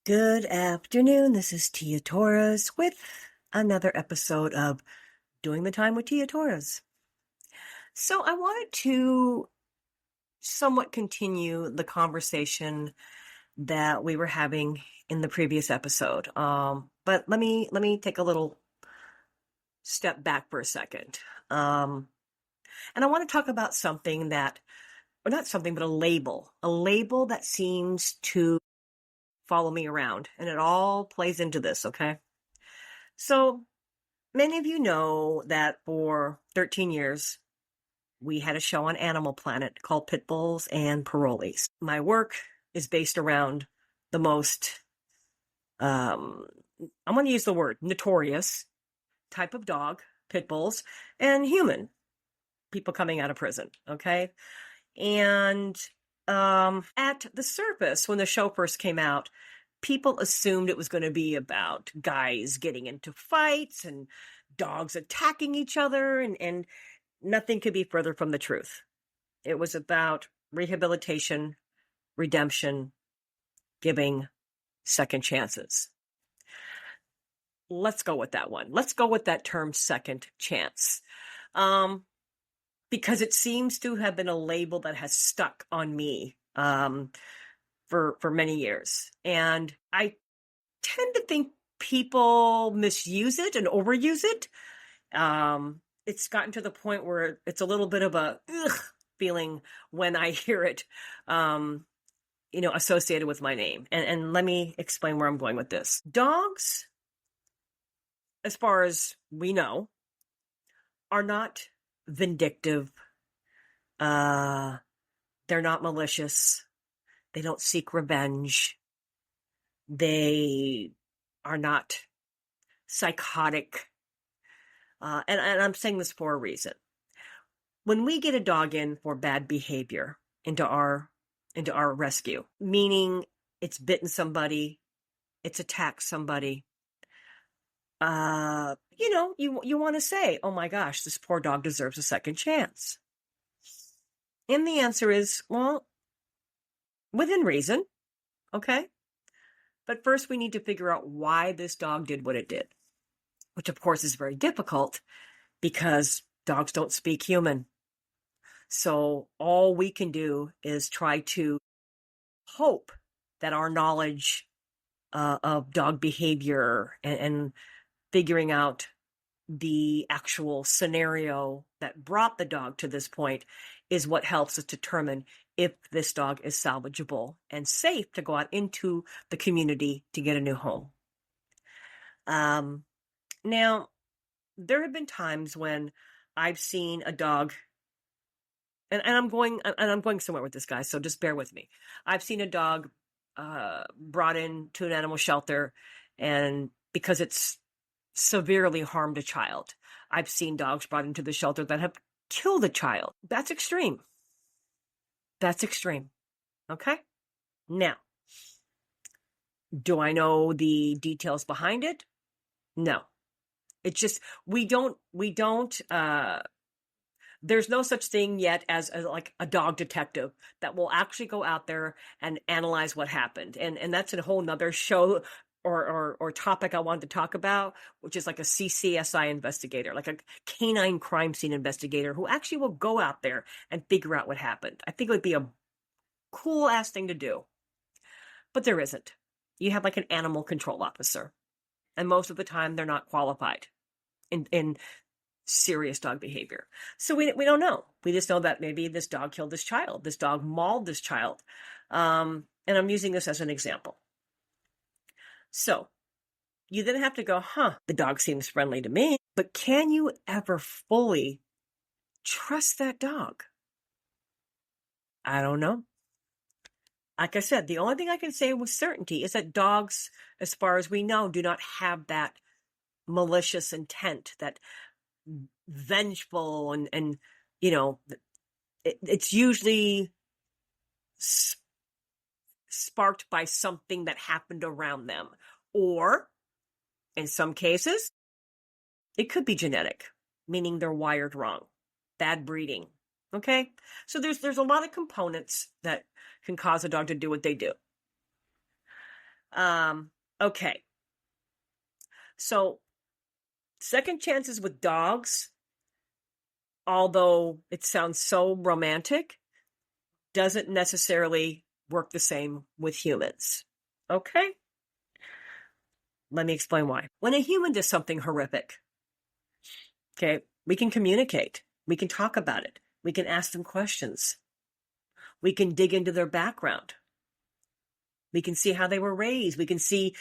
Good afternoon. This is Tia Torres with another episode of Doing the Time with Tia Torres. So I wanted to somewhat continue the conversation that we were having in the previous episode. But let me take a little step back for a second. And I want to talk about something that, or not something, but a label that seems to follow me around, and it all plays into this. Okay. So many of you know that for 13 years, we had a show on Animal Planet called Pit Bulls and Parolees. My work is based around the most, I'm going to use the word notorious type of dog, pit bulls, and human people coming out of prison. Okay. And at the surface, when the show first came out, people assumed it was going to be about guys getting into fights and dogs attacking each other, and nothing could be further from the truth. It was about rehabilitation, redemption, giving second chances. Let's go with that one. Let's go with that term, second chance. Because it seems to have been a label that has stuck on me for many years. And I tend to think people misuse it and overuse it. It's gotten to the point where it's a little bit of a ugh feeling when I hear it, associated with my name. And let me explain where I'm going with this. Dogs, as far as we know, are not vindictive. They're not malicious. They don't seek revenge. They are not psychotic. And I'm saying this for a reason. When we get a dog in for bad behavior into our rescue, meaning it's bitten somebody, it's attacked somebody, you want to say, oh my gosh, this poor dog deserves a second chance. And the answer is, well, within reason, okay? But first we need to figure out why this dog did what it did, which of course is very difficult because dogs don't speak human. So all we can do is try to hope that our knowledge of dog behavior and figuring out the actual scenario that brought the dog to this point is what helps us determine if this dog is salvageable and safe to go out into the community to get a new home. Now, there have been times when I've seen a dog, and I'm going somewhere with this, guy, so just bear with me. I've seen a dog brought in to an animal shelter, and because it's severely harmed a child. I've seen dogs brought into the shelter that have killed a child. That's extreme. That's extreme. Okay? Now, do I know the details behind it? No. It's just, there's no such thing yet as like a dog detective that will actually go out there and analyze what happened. And that's a whole nother show or topic I wanted to talk about, which is like a CCSI investigator, like a canine crime scene investigator who actually will go out there and figure out what happened. I think it would be a cool ass thing to do, but there isn't. You have like an animal control officer, and most of the time they're not qualified in serious dog behavior. So we don't know. We just know that maybe this dog killed this child. This dog mauled this child. And I'm using this as an example. So you then have to go, the dog seems friendly to me, but can you ever fully trust that dog? I don't know. Like I said, the only thing I can say with certainty is that dogs, as far as we know, do not have that malicious intent, that vengeful and it's usually sparked by something that happened around them, or in some cases it could be genetic, meaning they're wired wrong, bad breeding. Okay, so there's a lot of components that can cause a dog to do what they do. Okay. So second chances with dogs, although it sounds so romantic, doesn't necessarily work the same with humans. Okay? Let me explain why. When a human does something horrific, okay, we can communicate. We can talk about it. We can ask them questions. We can dig into their background. We can see how they were raised. We can see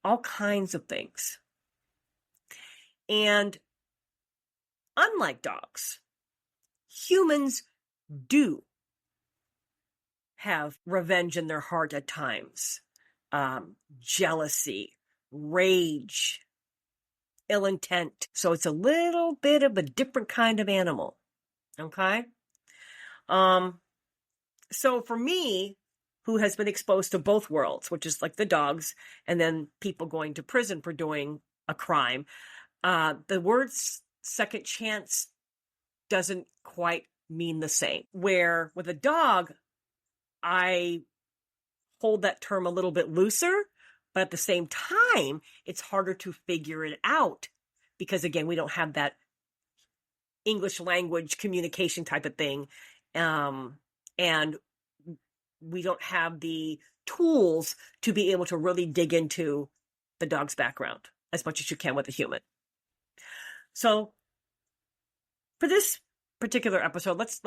all kinds of things. And unlike dogs, humans do have revenge in their heart at times, jealousy, rage, ill intent. So it's a little bit of a different kind of animal. Okay. So for me, who has been exposed to both worlds, which is like the dogs and then people going to prison for doing a crime, the word second chance doesn't quite mean the same. Where with a dog, I hold that term a little bit looser, but at the same time, it's harder to figure it out because, again, we don't have that English language communication type of thing. And we don't have the tools to be able to really dig into the dog's background as much as you can with a human. So for this particular episode, let's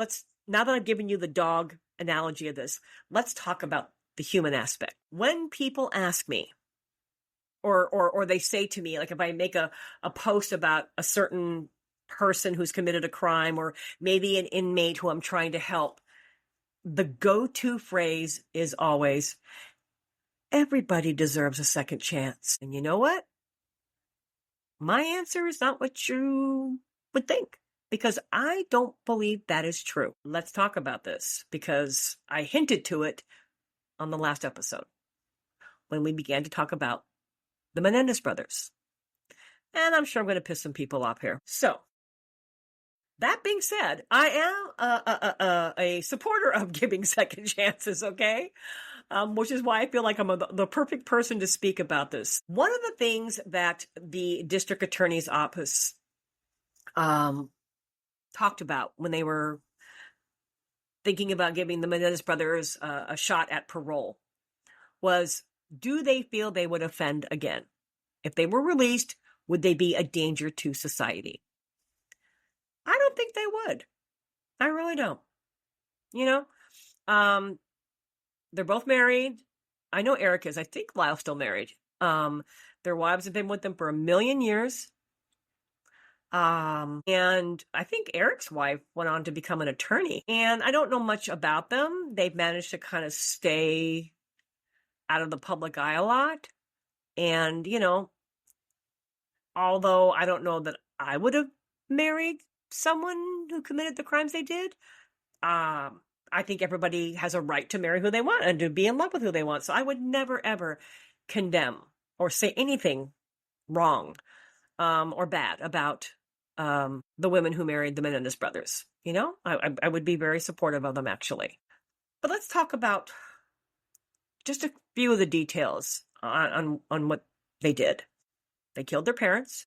now that I've given you the dog analogy of this, let's talk about the human aspect. When people ask me, or they say to me, like if I make a post about a certain person who's committed a crime, or maybe an inmate who I'm trying to help, the go-to phrase is always, everybody deserves a second chance. And you know what? My answer is not what you would think, because I don't believe that is true. Let's talk about this, because I hinted to it on the last episode when we began to talk about the Menendez brothers. And I'm sure I'm going to piss some people off here. So, that being said, I am a supporter of giving second chances, okay? Which is why I feel like I'm the perfect person to speak about this. One of the things that the district attorney's office talked about when they were thinking about giving the Menendez brothers a shot at parole was, do they feel they would offend again? If they were released, would they be a danger to society? I don't think they would. I really don't. You know, they're both married. I know Eric is. I think Lyle's still married. Their wives have been with them for 1,000,000 years. And I think Eric's wife went on to become an attorney. And I don't know much about them. They've managed to kind of stay out of the public eye a lot. And, you know, although I don't know that I would have married someone who committed the crimes they did, I think everybody has a right to marry who they want and to be in love with who they want. So I would never, ever condemn or say anything wrong or bad about the women who married the Menendez brothers. You know, I would be very supportive of them, actually. But let's talk about just a few of the details on what they did. They killed their parents.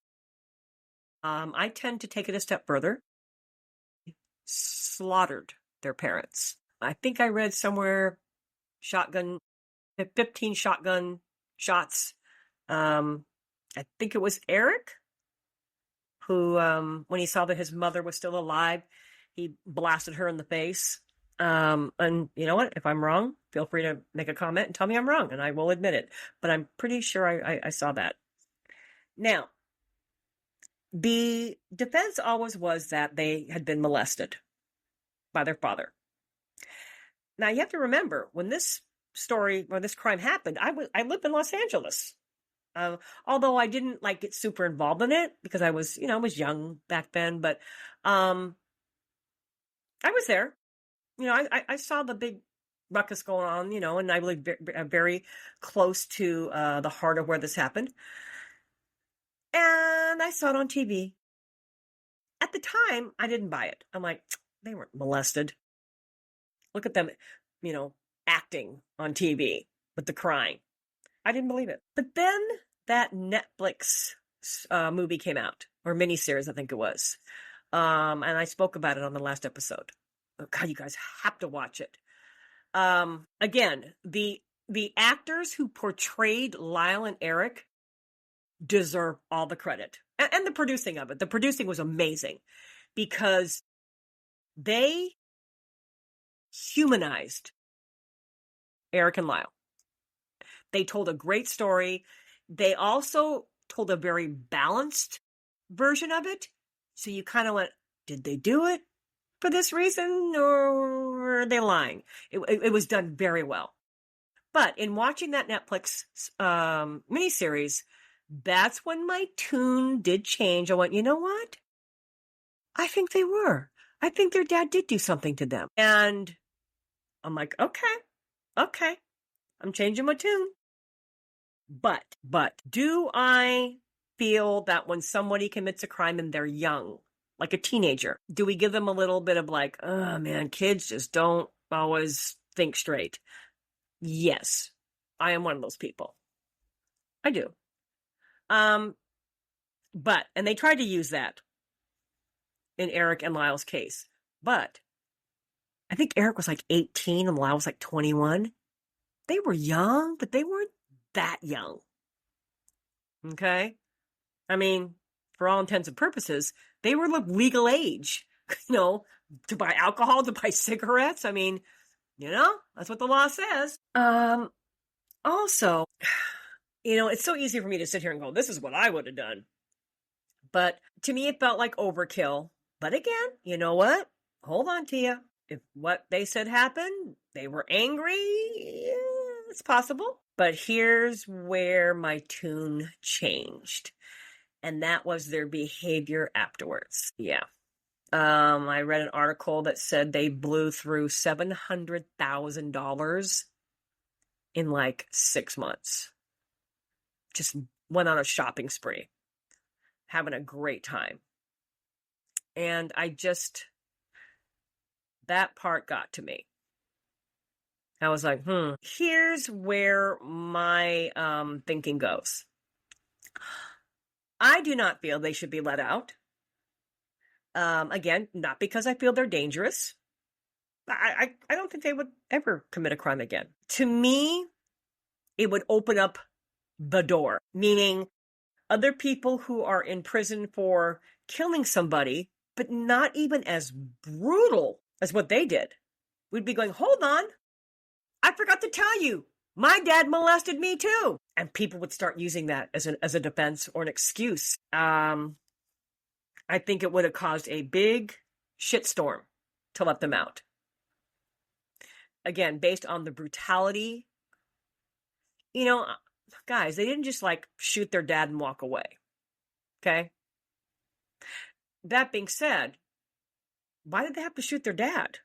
I tend to take it a step further. Slaughtered their parents. I think I read somewhere 15 shotgun shots. I think it was Eric who, when he saw that his mother was still alive, he blasted her in the face. And you know what? If I'm wrong, feel free to make a comment and tell me I'm wrong, and I will admit it. But I'm pretty sure I saw that. Now, the defense always was that they had been molested by their father. Now, you have to remember, when this crime happened, I lived in Los Angeles. Although I didn't get super involved in it because I was young back then, but I was there. I saw the big ruckus going on, and I lived very close to the heart of where this happened. And I saw it on TV. At the time, I didn't buy it. I'm like, they weren't molested. Look at them, acting on TV with the crying. I didn't believe it. But then that Netflix movie came out, or miniseries, I think it was. And I spoke about it on the last episode. Oh, God, you guys have to watch it. Again, the actors who portrayed Lyle and Eric deserve all the credit. And the producing of it. The producing was amazing because they humanized Eric and Lyle. They told a great story. They also told a very balanced version of it. So you kind of went, did they do it for this reason or are they lying? It was done very well. But in watching that Netflix miniseries, that's when my tune did change. I went, you know what? I think they were. I think their dad did do something to them. And I'm like, okay, I'm changing my tune. But do I feel that when somebody commits a crime and they're young, like a teenager, do we give them a little bit of like, oh man, kids just don't always think straight? Yes, I am one of those people. I do. And they tried to use that in Eric and Lyle's case. But I think Eric was like 18 and Lyle was like 21. They were young, but they weren't that young. Okay? I mean, for all intents and purposes, they were legal age, to buy alcohol, to buy cigarettes. I mean, that's what the law says. Also, it's so easy for me to sit here and go, this is what I would have done. But to me, it felt like overkill. But again, you know what? Hold on, Tia. If what they said happened, they were angry, it's possible. But here's where my tune changed. And that was their behavior afterwards. Yeah. I read an article that said they blew through $700,000 in like 6 months. Just went on a shopping spree, having a great time. And that part got to me. I was like, here's where my thinking goes. I do not feel they should be let out. Again, not because I feel they're dangerous. I don't think they would ever commit a crime again. To me, it would open up the door, meaning other people who are in prison for killing somebody, but not even as brutal as what they did, we'd be going, hold on, I forgot to tell you, my dad molested me too. And people would start using that as a defense or an excuse. I think it would have caused a big shitstorm to let them out. Again, based on the brutality. Guys, they didn't just like shoot their dad and walk away. Okay? That being said, why did they have to shoot their dad?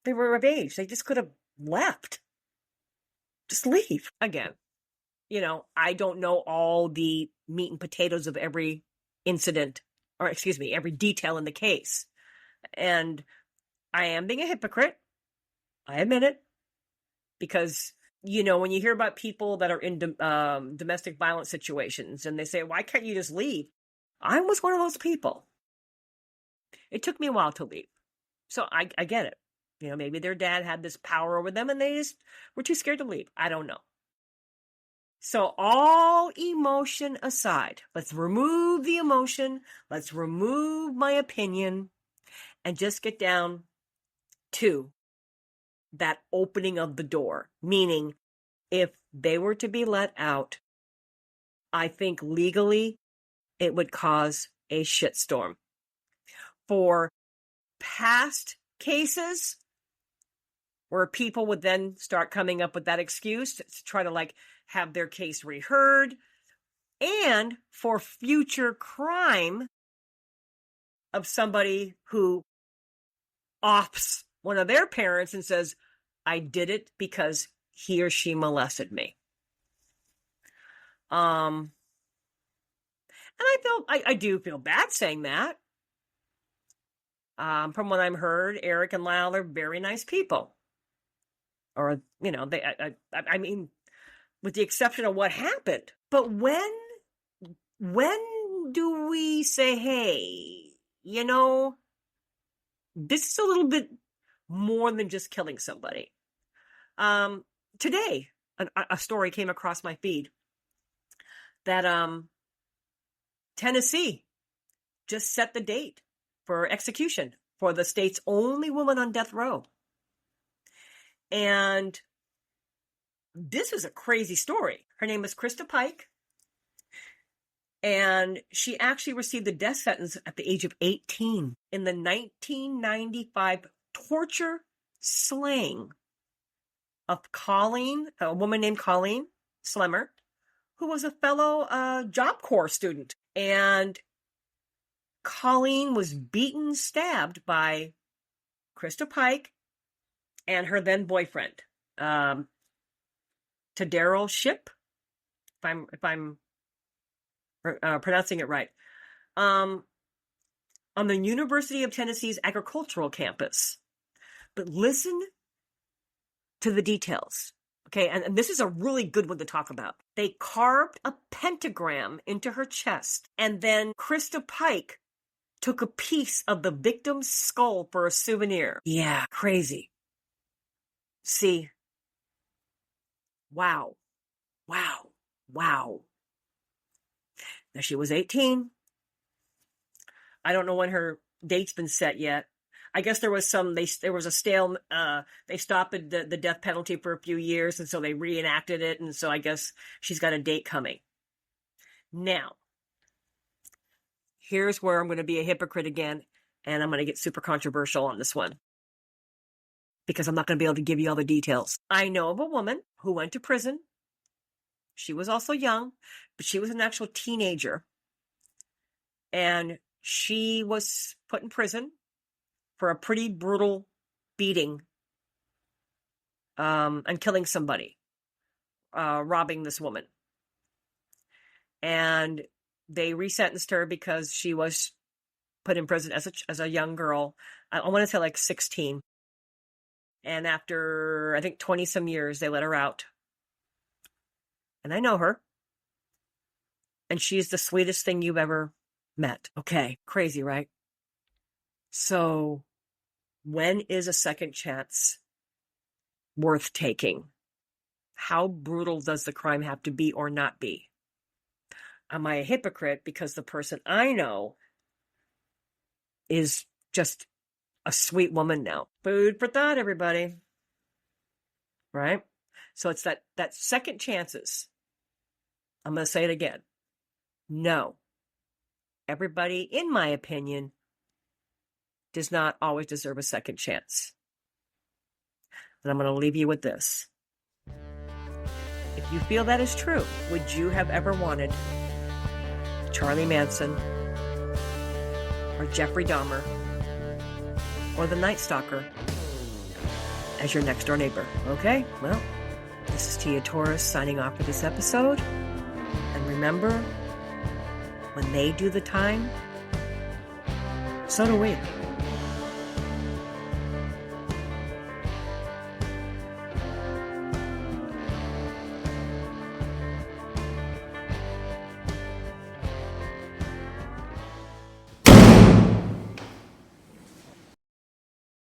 They were of age. They just could have left. Just leave. Again, I don't know all the meat and potatoes of every incident, or excuse me, every detail in the case. And I am being a hypocrite. I admit it. Because, when you hear about people that are in domestic violence situations and they say, why can't you just leave? I was one of those people. It took me a while to leave. So I get it. Maybe their dad had this power over them and they just were too scared to leave. I don't know. So all emotion aside, let's remove the emotion. Let's remove my opinion and just get down to that opening of the door. Meaning, if they were to be let out, I think legally it would cause a shitstorm. For past cases where people would then start coming up with that excuse to try to have their case reheard, and for future crime of somebody who offs one of their parents and says, I did it because he or she molested me. And I do feel bad saying that. From what I've heard, Eric and Lyle are very nice people. Or, I mean, with the exception of what happened. But when do we say, hey, this is a little bit more than just killing somebody? Today, a story came across my feed that Tennessee just set the date for execution for the state's only woman on death row. And this is a crazy story. Her name is Krista Pike. And she actually received the death sentence at the age of 18 in the 1995 torture slaying of Colleen, a woman named Colleen Slemmer, who was a fellow Job Corps student. And Colleen was beaten, stabbed by Krista Pike and her then boyfriend, Tadaro Ship, if I'm pronouncing it right, on the University of Tennessee's agricultural campus. But listen to the details, okay? And this is a really good one to talk about. They carved a pentagram into her chest, and then Krista Pike took a piece of the victim's skull for a souvenir. Yeah, crazy. See, wow. Now, she was 18. I don't know when her date's been set yet. I guess there was a stale, they stopped the death penalty for a few years, and so they reenacted it, and so I guess she's got a date coming. Now, here's where I'm going to be a hypocrite again, and I'm going to get super controversial on this one, because I'm not going to be able to give you all the details. I know of a woman who went to prison. She was also young, but she was an actual teenager. And she was put in prison for a pretty brutal beating and killing somebody, robbing this woman. And they resentenced her because she was put in prison as a young girl. I want to say like 16. And after, I think, 20-some years, they let her out. And I know her. And she's the sweetest thing you've ever met. Okay, crazy, right? So, when is a second chance worth taking? How brutal does the crime have to be or not be? Am I a hypocrite because the person I know is just a sweet woman now? Food for thought, everybody. Right? So it's that second chances. I'm going to say it again. No. Everybody, in my opinion, does not always deserve a second chance. And I'm going to leave you with this. If you feel that is true, would you have ever wanted Charlie Manson or Jeffrey Dahmer or the Night Stalker as your next door neighbor? Okay, well, this is Tia Torres signing off for this episode. And remember, when they do the time, so do we.